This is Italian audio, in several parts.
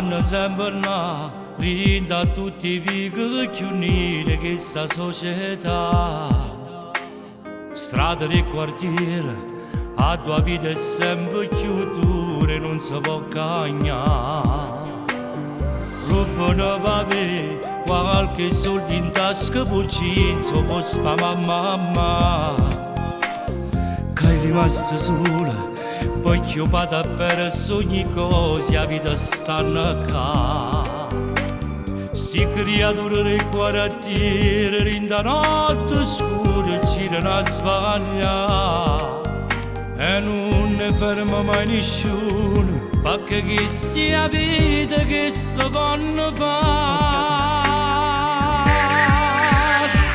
stanno sempre là, rinda tutti i vigili che unire questa società. Strade di quartiere, a tua vita è sempre più dura e non si può cagnare. Rubano papè, qualche soldo in tasca, puccinzo, può spamare mamma. Che è rimasta sola, poi chiupata per ogni cosa, la vita stanno qua. Si creature del quartiere, rinda notte scura, girano a sbagliare. E non ne ferma mai nessuno, perché che sia vita che si vanno fare.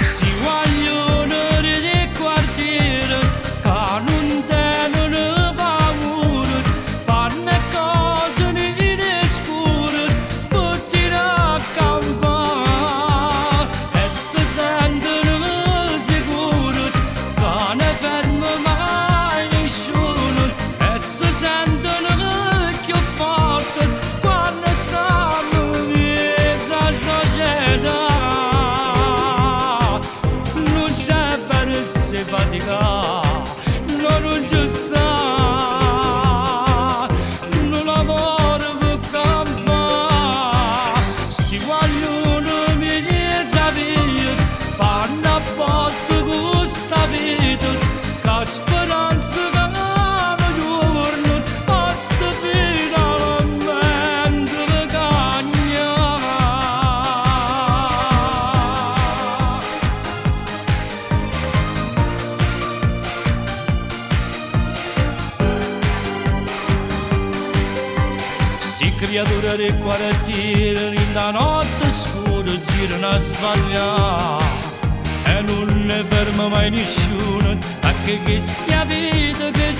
Si vogliono del quartiere, che non tengono paura, fanno cose nere scure, per tirare a campare. E si sentono sicuri, che ne ferma mai. Non ci sta, non lavoro per campare. Si vogliono migliaia via, fanno a botte questa vita, che speranza che un giorno passa finalmente cagnare. Creature del quartiere, rinda notte scura, girano a sbagliare. E non ne ferma mai nessuno, anche che sia vita che